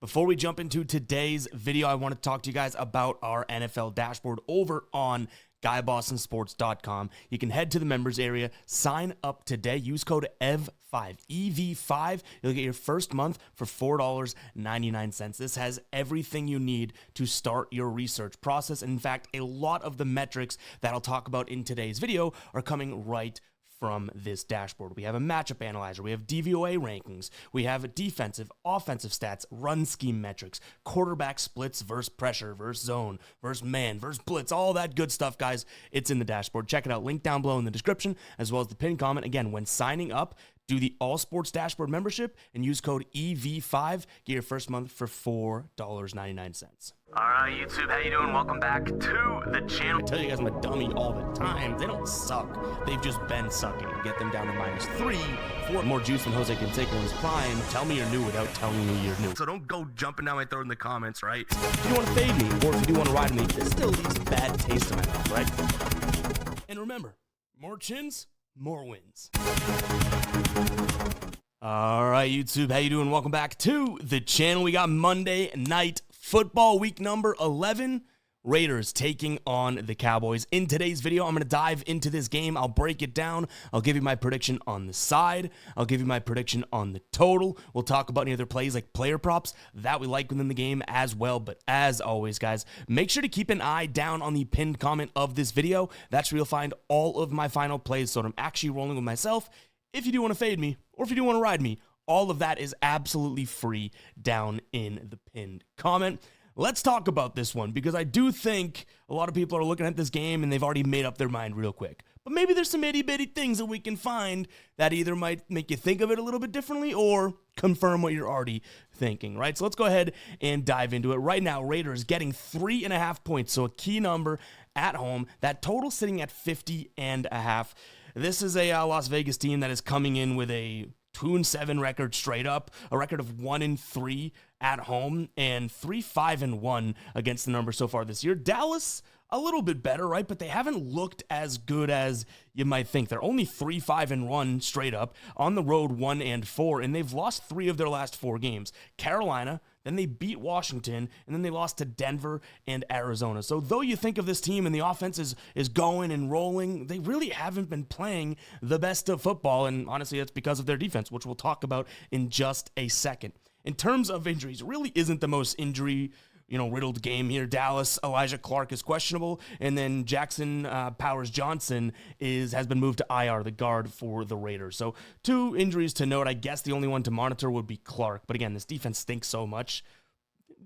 Before we jump into today's video, I want to talk to you guys about our NFL dashboard over on GuyBostonSports.com. You can head to the members area, sign up today, use code EV5, EV5. You'll get your first month for $4.99. This has everything you need to start your research process. And in fact, a lot of the metrics that I'll talk about in today's video are coming right from this dashboard. We have a matchup analyzer, we have DVOA rankings, we have defensive, offensive stats, run scheme metrics, quarterback splits versus pressure, versus zone, versus man, versus blitz, all that good stuff, guys. It's in the dashboard. Check it out. Link down below in the description, as well as the pinned comment. Again, when signing up, do the All Sports Dashboard membership and use code EV5. Get your first month for $4.99. All right, YouTube, how you doing? Welcome back to the channel. I tell you guys I'm a dummy all the time. They don't suck. They've just been sucking. Get them down to -3, 4. More juice than Jose Canseco in his prime. Tell me you're new without telling me you're new. So don't go jumping down my throat in the comments, right? If you want to fade me, or if you do want to ride me, this still leaves a bad taste in my mouth, right? And remember, more chins, more wins. All right, YouTube, how you doing? Welcome back to the channel. We got Monday Night Football, week number 11. Raiders taking on the Cowboys. In today's video, I'm going to dive into this game. I'll break it down. I'll give you my prediction on the side. I'll give you my prediction on the total. We'll talk about any other plays like player props that we like within the game as well. But as always, guys, make sure to keep an eye down on the pinned comment of this video. That's where you'll find all of my final plays, so I'm actually rolling with myself. If you do want to fade me, or if you do want to ride me, all of that is absolutely free down in the pinned comment. Let's talk about this one, because I do think a lot of people are looking at this game and they've already made up their mind real quick. But maybe there's some itty-bitty things that we can find that either might make you think of it a little bit differently or confirm what you're already thinking, right? So let's go ahead and dive into it. Right now, Raiders getting 3.5 points, so a key number at home. That total sitting at 50.5. This is a Las Vegas team that is coming in with a 2-7 record straight up, a record of 1-3 at home, and 3-5-1 against the number so far this year. Dallas, a little bit better, right? But they haven't looked as good as you might think. They're only 3-5-1 straight up, on the road 1-4, and they've lost 3 of their last 4 games. Carolina, then they beat Washington, and then they lost to Denver and Arizona. So though you think of this team and the offense is going and rolling, they really haven't been playing the best of football, and honestly, that's because of their defense, which we'll talk about in just a second. In terms of injuries, it really isn't the most riddled game here. Dallas, Elijah Clark is questionable, and then Jackson Powers Johnson has been moved to IR, the guard for the Raiders. So 2 injuries to note. I guess the only one to monitor would be Clark. But again, this defense stinks so much.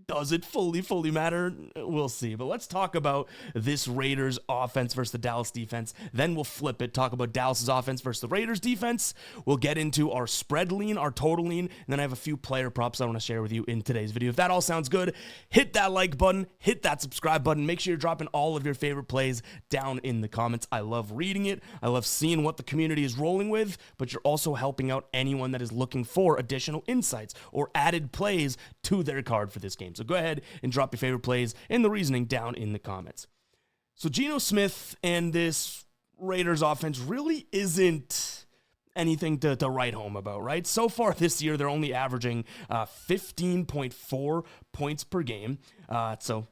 Does it fully matter? We'll see. But let's talk about this Raiders offense versus the Dallas defense. Then we'll flip it, talk about Dallas's offense versus the Raiders defense. We'll get into our spread lean, our total lean, and then I have a few player props I want to share with you in today's video. If that all sounds good, hit that like button, hit that subscribe button. Make sure you're dropping all of your favorite plays down in the comments. I love reading it. I love seeing what the community is rolling with, but you're also helping out anyone that is looking for additional insights or added plays to their card for this game. So go ahead and drop your favorite plays and the reasoning down in the comments. So Geno Smith and this Raiders offense really isn't anything to write home about, right? So far this year, they're only averaging 15.4 points per game. So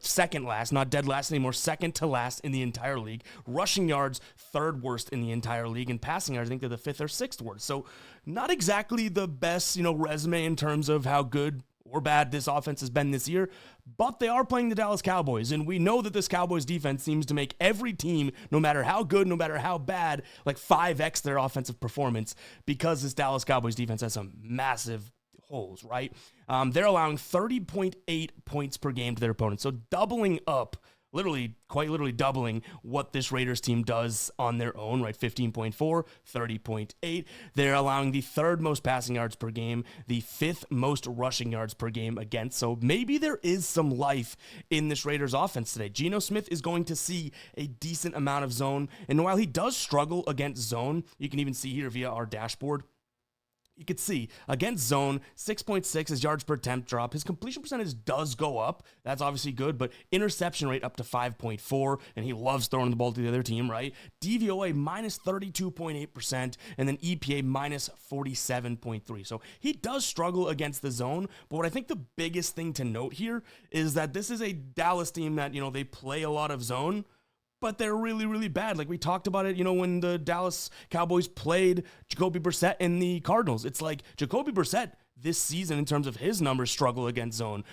second last, not dead last anymore, second to last in the entire league. Rushing yards, 3rd worst in the entire league, and passing yards, I think they're the 5th or 6th worst. So not exactly the best, resume in terms of how good or bad this offense has been this year, but they are playing the Dallas Cowboys, and we know that this Cowboys defense seems to make every team, no matter how good, no matter how bad, like 5x their offensive performance, because this Dallas Cowboys defense has some massive holes, right? They're allowing 30.8 points per game to their opponents, so doubling up, quite literally doubling what this Raiders team does on their own, right? 15.4, 30.8. They're allowing the 3rd most passing yards per game, the 5th most rushing yards per game against. So maybe there is some life in this Raiders offense today. Geno Smith is going to see a decent amount of zone. And while he does struggle against zone, you can even see here via our dashboard, you could see against zone, 6.6 his yards per attempt drop. His completion percentage does go up. That's obviously good, but interception rate up to 5.4, and he loves throwing the ball to the other team, right? DVOA minus 32.8%, and then EPA minus 47.3. So he does struggle against the zone, but what I think the biggest thing to note here is that this is a Dallas team that, they play a lot of zone, but they're really, really bad. Like we talked about it, when the Dallas Cowboys played Jacoby Brissett in the Cardinals. It's like Jacoby Brissett this season, in terms of his numbers, struggle against zone.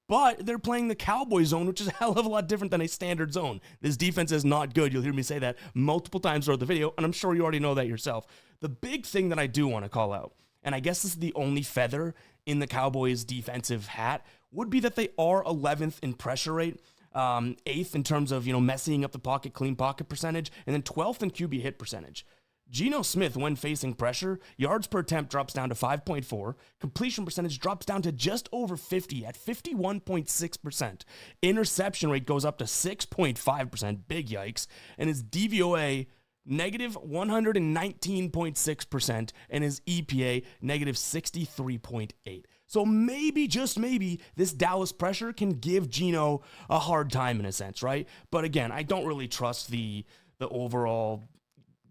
But they're playing the Cowboy zone, which is a hell of a lot different than a standard zone. This defense is not good. You'll hear me say that multiple times throughout the video, and I'm sure you already know that yourself. The big thing that I do want to call out, and I guess this is the only feather in the Cowboys' defensive hat, would be that they are 11th in pressure rate. 8th in terms of, messing up the pocket, clean pocket percentage, and then 12th in QB hit percentage. Geno Smith, when facing pressure, yards per attempt drops down to 5.4, completion percentage drops down to just over 50 at 51.6%. Interception rate goes up to 6.5%, big yikes, and his DVOA negative 119.6%, and his EPA negative 63.8. So maybe, just maybe, this Dallas pressure can give Geno a hard time in a sense, right? But again, I don't really trust the overall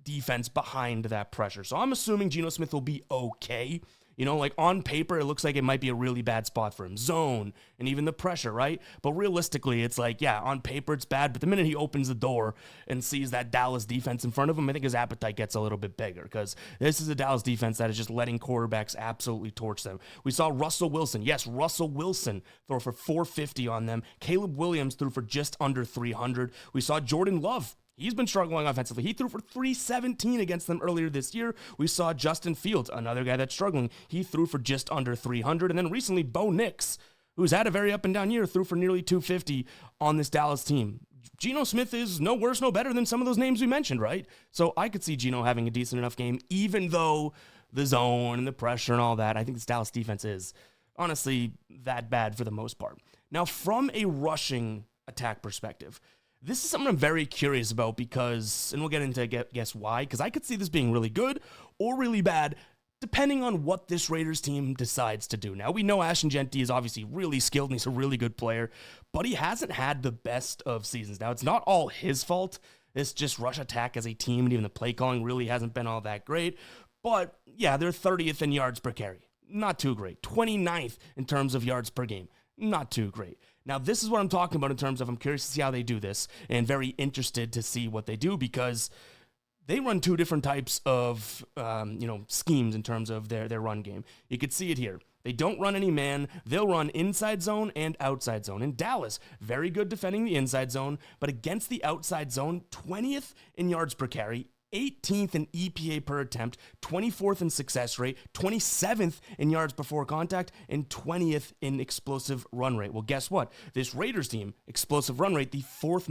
defense behind that pressure. So I'm assuming Geno Smith will be okay. On paper, it looks like it might be a really bad spot for him. Zone, and even the pressure, right? But realistically, it's like, yeah, on paper it's bad, but the minute he opens the door and sees that Dallas defense in front of him, I think his appetite gets a little bit bigger, because this is a Dallas defense that is just letting quarterbacks absolutely torch them. We saw Russell Wilson, throw for 450 on them. Caleb Williams threw for just under 300. We saw Jordan Love. He's been struggling offensively. He threw for 317 against them earlier this year. We saw Justin Fields, another guy that's struggling. He threw for just under 300. And then recently, Bo Nix, who's had a very up and down year, threw for nearly 250 on this Dallas team. Geno Smith is no worse, no better than some of those names we mentioned, right? So I could see Geno having a decent enough game, even though the zone and the pressure and all that. I think this Dallas defense is honestly that bad for the most part. Now, from a rushing attack perspective, this is something I'm very curious about because, and we'll get into guess why, because I could see this being really good or really bad, depending on what this Raiders team decides to do. Now, we know Ashton Jeanty is obviously really skilled and he's a really good player, but he hasn't had the best of seasons. Now, it's not all his fault. It's just rush attack as a team, and even the play calling really hasn't been all that great. But yeah, they're 30th in yards per carry. Not too great. 29th in terms of yards per game. Not too great. Now, this is what I'm talking about in terms of I'm curious to see how they do this and very interested to see what they do, because they run two different types of, schemes in terms of their run game. You could see it here. They don't run any man. They'll run inside zone and outside zone. In Dallas, very good defending the inside zone, but against the outside zone, 20th in yards per carry, 18th in EPA per attempt, 24th in success rate, 27th in yards before contact, and 20th in explosive run rate. Well, guess what? This Raiders team, explosive run rate, the fourth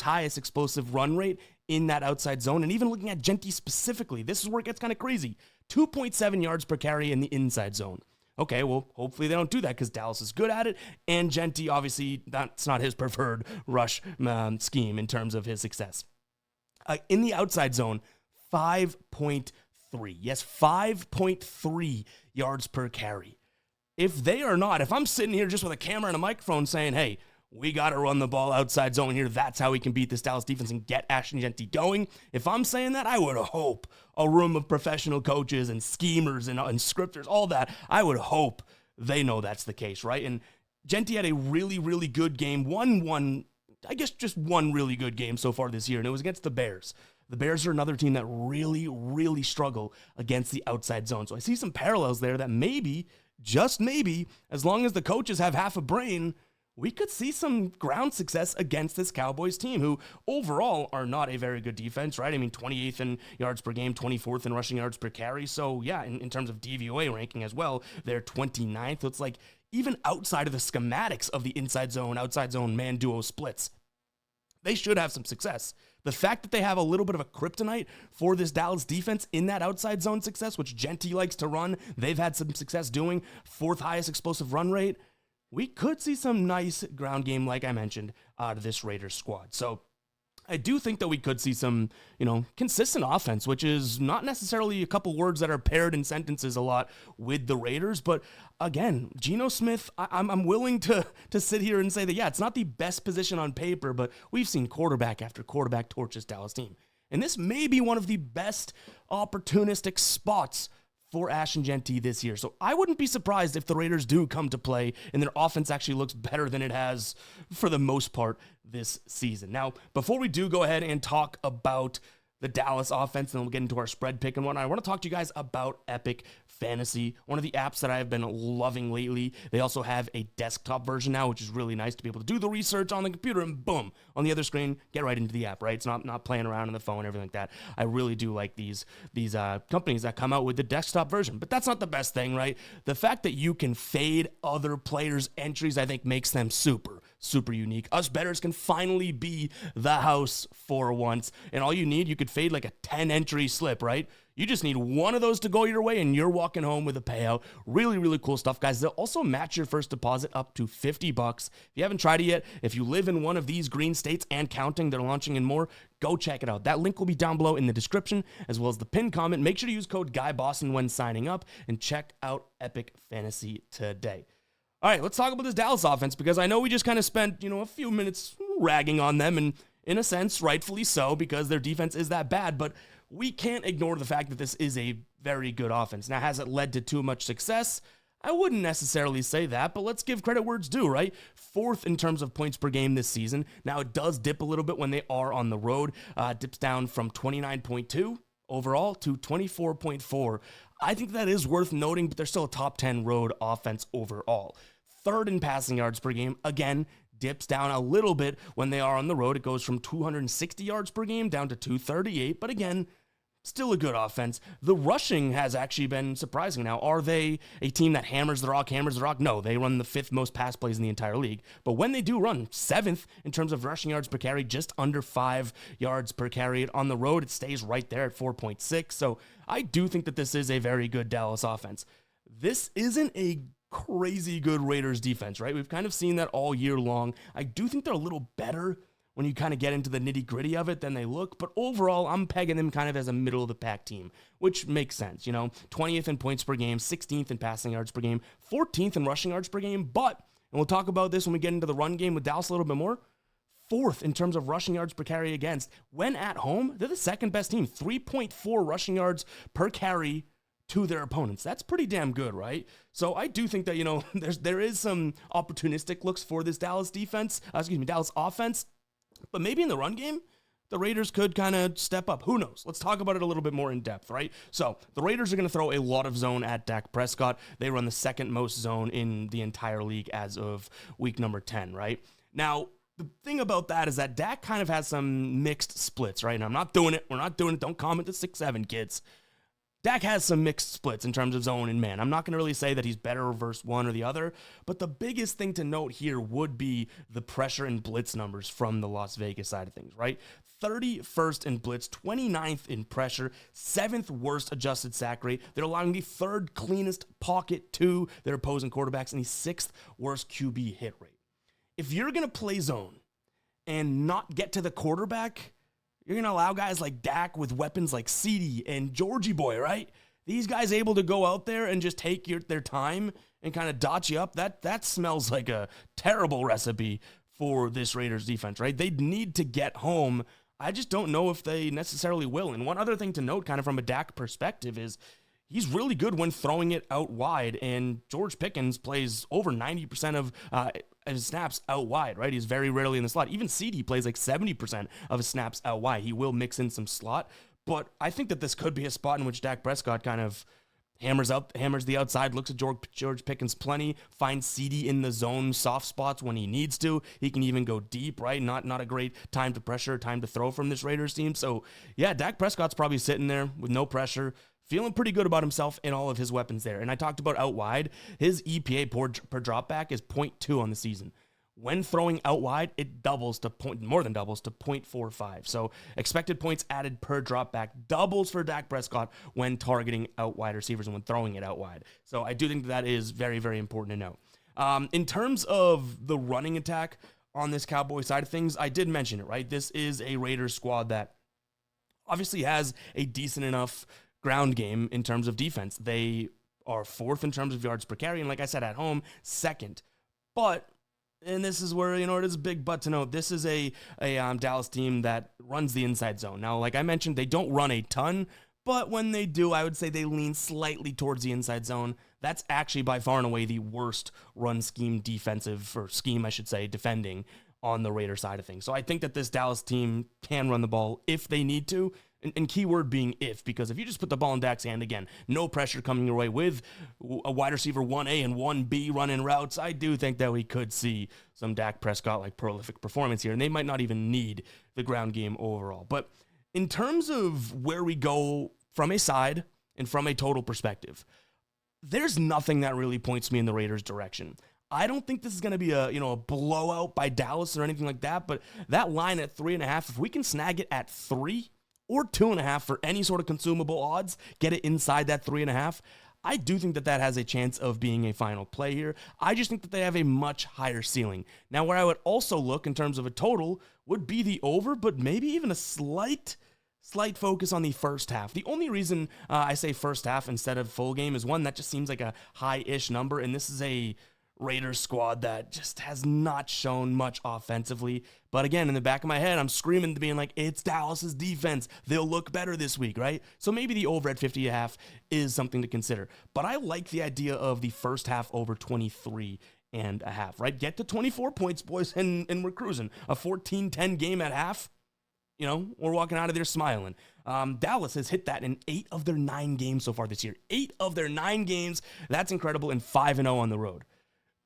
highest explosive run rate in that outside zone. And even looking at Jeanty specifically, this is where it gets kind of crazy. 2.7 yards per carry in the inside zone. Okay, well, hopefully they don't do that because Dallas is good at it, and Jeanty, obviously, that's not his preferred rush scheme in terms of his success. In the outside zone, 5.3. Yes, 5.3 yards per carry. If I'm sitting here just with a camera and a microphone saying, hey, we got to run the ball outside zone here, that's how we can beat this Dallas defense and get Ashton Jeanty going. If I'm saying that, I would hope a room of professional coaches and schemers and scripters, all that, I would hope they know that's the case, right? And Jeanty had a really, really good game. Just one really good game so far this year, and it was against the Bears. The Bears are another team that really, really struggle against the outside zone. So I see some parallels there that maybe, just maybe, as long as the coaches have half a brain, we could see some ground success against this Cowboys team, who overall are not a very good defense, right? I mean, 28th in yards per game, 24th in rushing yards per carry. So yeah, in terms of DVOA ranking as well, they're 29th. So it's like, even outside of the schematics of the inside zone, outside zone man duo splits, they should have some success. The fact that they have a little bit of a kryptonite for this Dallas defense in that outside zone success, which Jeanty likes to run, they've had some success doing, fourth highest explosive run rate, we could see some nice ground game, like I mentioned, out of this Raiders squad. So I do think that we could see some, consistent offense, which is not necessarily a couple words that are paired in sentences a lot with the Raiders. But again, Geno Smith, I'm willing to sit here and say that, yeah, it's not the best position on paper, but we've seen quarterback after quarterback torch this Dallas team. And this may be one of the best opportunistic spots for Ashton Jeanty this year. So I wouldn't be surprised if the Raiders do come to play and their offense actually looks better than it has for the most part this season. Now, before we do go ahead and talk about the Dallas offense, and then we'll get into our spread pick and whatnot, I want to talk to you guys about Epic Fantasy, one of the apps that I have been loving lately. They also have a desktop version now, which is really nice to be able to do the research on the computer and boom, on the other screen, get right into the app, right? It's not playing around on the phone, everything like that. I really do like these companies that come out with the desktop version, but that's not the best thing, right? The fact that you can fade other players' entries, I think makes them super unique. Us bettors can finally be the house for once, and all you could fade like a 10 entry slip, right? You just need one of those to go your way and you're walking home with a payout. Really cool stuff, guys. They'll also match your first deposit up to $50. If you haven't tried it yet, if you live in one of these green states and counting, they're launching in more, go check it out. That link will be down below in the description as well as the pinned comment. Make sure to use code GUYBOSTON when signing up and check out Epic Fantasy today. All right, let's talk about this Dallas offense because I know we just kind of spent, a few minutes ragging on them, and in a sense, rightfully so, because their defense is that bad, but we can't ignore the fact that this is a very good offense. Now, has it led to too much success? I wouldn't necessarily say that, but let's give credit where it's due, right? 4th in terms of points per game this season. Now, it does dip a little bit when they are on the road. Dips down from 29.2 overall to 24.4. I think that is worth noting, but they're still a top 10 road offense overall. 3rd in passing yards per game, again, dips down a little bit when they are on the road. It goes from 260 yards per game down to 238, but again, still a good offense. The rushing has actually been surprising. Now, are they a team that hammers the rock? No, they run the 5th most pass plays in the entire league. But when they do run 7th in terms of rushing yards per carry, just under 5 yards per carry. On the road, it stays right there at 4.6. So I do think that this is a very good Dallas offense. This isn't a crazy good Raiders defense, right? We've kind of seen that all year long. I do think they're a little better when you kind of get into the nitty gritty of it than they look, but overall, I'm pegging them kind of as a middle of the pack team, which makes sense, 20th in points per game, 16th in passing yards per game, 14th in rushing yards per game, but, and we'll talk about this when we get into the run game with Dallas a little bit more, 4th in terms of rushing yards per carry against. When at home, they're the 2nd best team, 3.4 rushing yards per carry to their opponents. That's pretty damn good, right? So I do think that, there is some opportunistic looks for this Dallas offense, but maybe in the run game, the Raiders could kind of step up. Who knows? Let's talk about it a little bit more in depth, right? So the Raiders are going to throw a lot of zone at Dak Prescott. They run the 2nd most zone in the entire league as of week number 10, right? Now, the thing about that is that Dak kind of has some mixed splits, right? And I'm not doing it. We're not doing it. Don't comment to 6-7, kids. Dak has some mixed splits in terms of zone and man. I'm not going to really say that he's better versus one or the other, but the biggest thing to note here would be the pressure and blitz numbers from the Las Vegas side of things, right? 31st in blitz, 29th in pressure, 7th worst adjusted sack rate. They're allowing the 3rd cleanest pocket to their opposing quarterbacks and the 6th worst QB hit rate. If you're going to play zone and not get to the quarterback, you're going to allow guys like Dak with weapons like CD and Georgie Boy, right? These guys able to go out there and just take their time and kind of dot you up. That smells like a terrible recipe for this Raiders defense, right? They need to get home. I just don't know if they necessarily will. And one other thing to note kind of from a Dak perspective is he's really good when throwing it out wide, and George Pickens plays over 90% of his snaps out wide, right? He's very rarely in the slot. Even CD plays like 70% of his snaps out wide. He will mix in some slot, but I think that this could be a spot in which Dak Prescott kind of hammers the outside, looks at George Pickens plenty, finds CD in the zone soft spots when he needs to. He can even go deep, right? Not a great time to pressure, time to throw from this Raiders team. So yeah, Dak Prescott's probably sitting there with no pressure, feeling pretty good about himself and all of his weapons there. And I talked about out wide. His EPA per drop back is 0.2 on the season. When throwing out wide, it more than doubles to 0.45. So expected points added per drop back doubles for Dak Prescott when targeting out wide receivers and when throwing it out wide. So I do think that is very, very important to know. In terms of the running attack, on this Cowboy side of things, I did mention it, right? This is a Raiders squad that obviously has a decent enough ground game in terms of defense. They are fourth in terms of yards per carry, and like I said, at home, second. But, and this is where, it is a big but to note, this is a Dallas team that runs the inside zone. Now, like I mentioned, they don't run a ton, but when they do, I would say they lean slightly towards the inside zone. That's actually by far and away the worst run scheme defending on the Raider side of things. So I think that this Dallas team can run the ball if they need to, and keyword being if, because if you just put the ball in Dak's hand, again, no pressure coming your way with a wide receiver 1A and 1B running routes, I do think that we could see some Dak Prescott-like prolific performance here, and they might not even need the ground game overall. But in terms of where we go from a side and from a total perspective, there's nothing that really points me in the Raiders' direction. I don't think this is going to be a blowout by Dallas or anything like that, but that line at 3.5, if we can snag it at 3 or 2.5 for any sort of consumable odds, get it inside that 3.5, I do think that that has a chance of being a final play here. I just think that they have a much higher ceiling. Now, where I would also look in terms of a total would be the over, but maybe even a slight focus on the first half. The only reason I say first half instead of full game is, one, that just seems like a high-ish number, and this is a Raiders squad that just has not shown much offensively. But again, in the back of my head, I'm screaming to being like, it's Dallas's defense. They'll look better this week, right? So maybe the over at 50.5 is something to consider. But I like the idea of the first half over 23.5, right? Get to 24 points, boys, and we're cruising. A 14-10 game at half, we're walking out of there smiling. Dallas has hit that in 8 of their 9 games so far this year. 8 of their 9 games. That's incredible, and 5-0 on the road.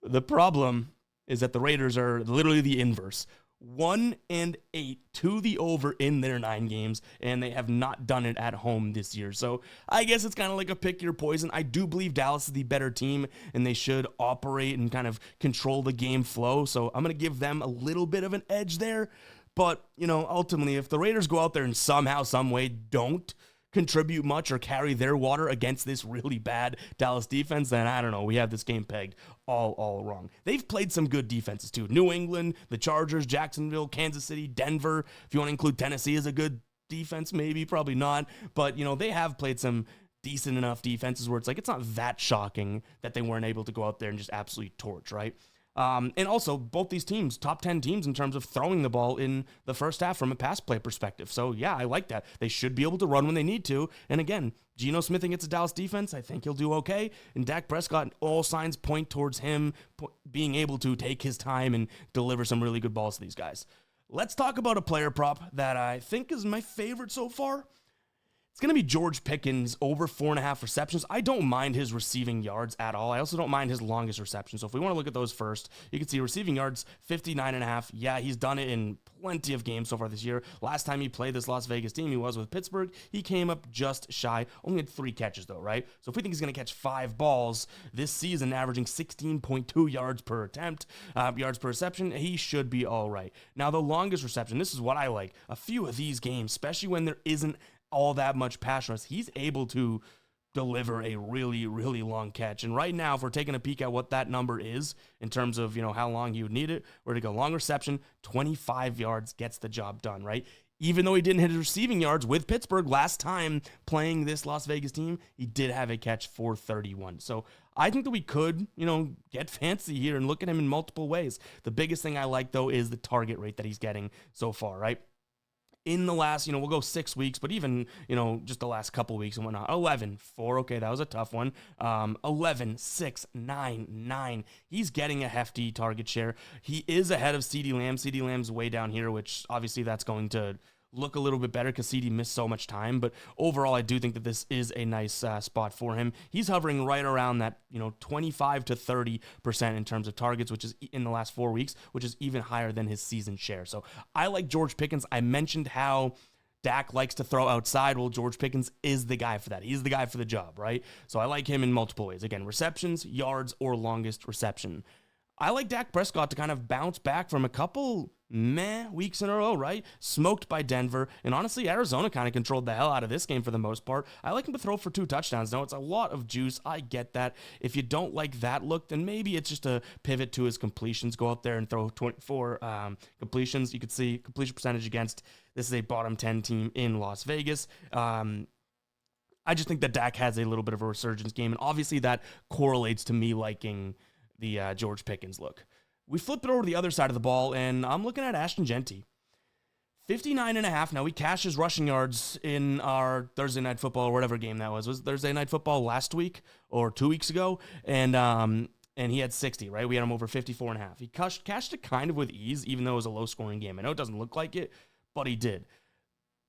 The problem is that the Raiders are literally the inverse. 1-8 to the over in their 9 games, and they have not done it at home this year. So I guess it's kind of like a pick your poison. I do believe Dallas is the better team, and they should operate and kind of control the game flow. So I'm going to give them a little bit of an edge there. But, ultimately, if the Raiders go out there and somehow, some way don't contribute much or carry their water against this really bad Dallas defense, then I don't know, we have this game pegged all wrong. They've played some good defenses too. New England, the Chargers, Jacksonville, Kansas City, Denver. If you want to include Tennessee as a good defense, maybe, probably not. But, they have played some decent enough defenses where it's like, it's not that shocking that they weren't able to go out there and just absolutely torch, right? And also, both these teams, top 10 teams in terms of throwing the ball in the first half from a pass play perspective. So, yeah, I like that. They should be able to run when they need to. And again, Geno Smith against a Dallas defense, I think he'll do okay. And Dak Prescott, all signs point towards him being able to take his time and deliver some really good balls to these guys. Let's talk about a player prop that I think is my favorite so far. It's going to be George Pickens over 4.5 receptions. I don't mind his receiving yards at all. I also don't mind his longest reception. So if we want to look at those first, you can see receiving yards, 59.5. Yeah, he's done it in plenty of games so far this year. Last time he played this Las Vegas team, he was with Pittsburgh. He came up just shy. Only had 3 catches though, right? So if we think he's going to catch 5 balls this season, averaging 16.2 yards per attempt, yards per reception, he should be all right. Now the longest reception, this is what I like. A few of these games, especially when there isn't all that much pass rush, he's able to deliver a really, really long catch. And right now, if we're taking a peek at what that number is in terms of, how long he would need it, we're to go long reception, 25 yards gets the job done, right? Even though he didn't hit his receiving yards with Pittsburgh last time playing this Las Vegas team, he did have a catch for 31. So I think that we could, get fancy here and look at him in multiple ways. The biggest thing I like, though, is the target rate that he's getting so far, right? In the last, we'll go 6 weeks, but even, just the last couple weeks and whatnot, 11, 4, okay, that was a tough one, 11, 6, 9, 9, he's getting a hefty target share. He is ahead of CeeDee Lamb. CeeDee Lamb's way down here, which obviously that's going to look a little bit better because CeeDee missed so much time, but overall I do think that this is a nice spot for him. He's hovering right around that 25 to 30% in terms of targets, which is in the last 4 weeks, which is even higher than his season share. So I like George Pickens. I mentioned how Dak likes to throw outside. Well, George Pickens is the guy for that. He's the guy for the job, right? So I like him in multiple ways. Again, receptions, yards, or longest reception. I like Dak Prescott to kind of bounce back from a couple weeks in a row, right? Smoked by Denver. And honestly, Arizona kind of controlled the hell out of this game for the most part. I like him to throw for 2 touchdowns. Now, it's a lot of juice. I get that. If you don't like that look, then maybe it's just a pivot to his completions. Go out there and throw 24 completions. You can see completion percentage against, this is a bottom 10 team in Las Vegas. I just think that Dak has a little bit of a resurgence game, and obviously that correlates to me liking the George Pickens look. We flipped it over to the other side of the ball, and I'm looking at Ashton Genty. 59.5. Now, we cashed his rushing yards in our Thursday Night Football or whatever game that was. Was it Thursday Night Football last week or 2 weeks ago? And he had 60, right? We had him over 54.5. He cashed it kind of with ease, even though it was a low-scoring game. I know it doesn't look like it, but he did.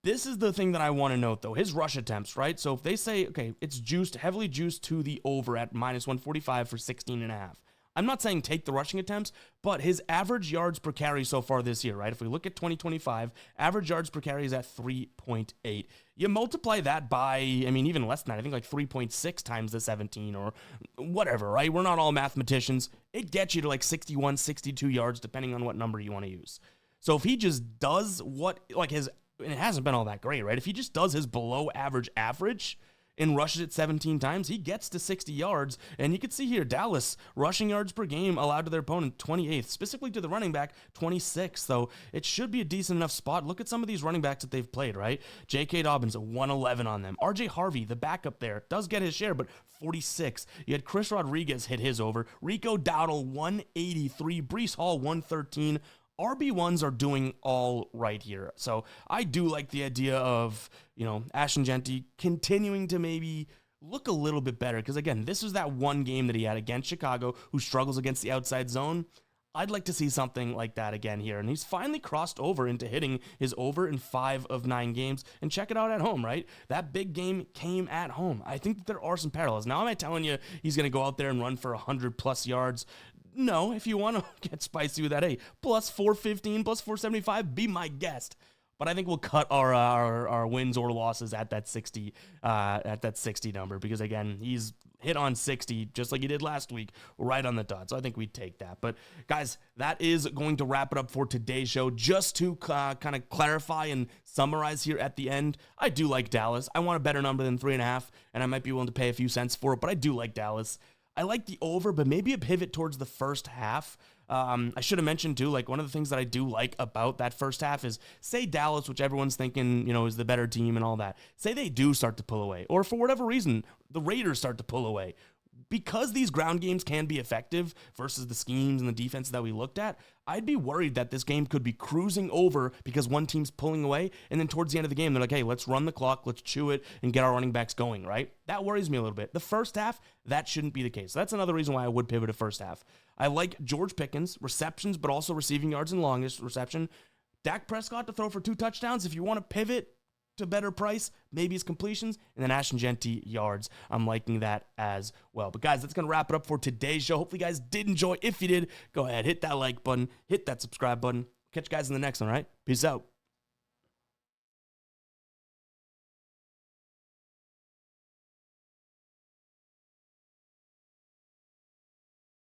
This is the thing that I want to note, though. His rush attempts, right? So if they say, okay, it's juiced, heavily juiced to the over at minus 145 for 16.5. I'm not saying take the rushing attempts, but his average yards per carry so far this year, right? If we look at 2025, average yards per carry is at 3.8. You multiply that by, I mean, even less than that. I think like 3.6 times the 17 or whatever, right? We're not all mathematicians. It gets you to like 61, 62 yards, depending on what number you want to use. So if he just does what, like his, and it hasn't been all that great, right? If he just does his below average and rushes it 17 times, he gets to 60 yards. And you can see here, Dallas, rushing yards per game allowed to their opponent 28th, specifically to the running back, 26th. So it should be a decent enough spot. Look at some of these running backs that they've played, right? J.K. Dobbins, a 111 on them. R.J. Harvey, the backup there, does get his share, but 46. You had Chris Rodriguez hit his over. Rico Dowdle, 183. Breece Hall, 113. RB1s are doing all right here. So I do like the idea of, Ashton Genty continuing to maybe look a little bit better. Because again, this was that one game that he had against Chicago, who struggles against the outside zone. I'd like to see something like that again here. And he's finally crossed over into hitting his over in 5 of 9 games. And check it out at home, right? That big game came at home. I think that there are some parallels. Now, am I telling you he's going to go out there and run for 100+ yards? No, if you want to get spicy with that, hey, plus 415, plus 475, be my guest. But I think we'll cut our wins or losses at that 60 number, because again, he's hit on 60 just like he did last week, right on the dot. So I think we'd take that. But guys, that is going to wrap it up for today's show. Just to kind of clarify and summarize here at the end, I do like Dallas. I want a better number than 3.5, and I might be willing to pay a few cents for it, but I do like Dallas. I like the over, but maybe a pivot towards the first half. I should have mentioned too, like one of the things that I do like about that first half is, say Dallas, which everyone's thinking, is the better team and all that. Say they do start to pull away, or for whatever reason, the Raiders start to pull away. Because these ground games can be effective versus the schemes and the defense that we looked at, I'd be worried that this game could be cruising over because one team's pulling away, and then towards the end of the game, they're like, hey, let's run the clock, let's chew it, and get our running backs going, right? That worries me a little bit. The first half, that shouldn't be the case. So that's another reason why I would pivot to first half. I like George Pickens, receptions, but also receiving yards and longest reception. Dak Prescott to throw for 2 touchdowns. If you want to pivot to better price, maybe his completions, and then Ashton Genty yards. I'm liking that as well. But guys, that's going to wrap it up for today's show. Hopefully you guys did enjoy. If you did, go ahead, hit that like button, hit that subscribe button. Catch you guys in the next one, all right? Peace out.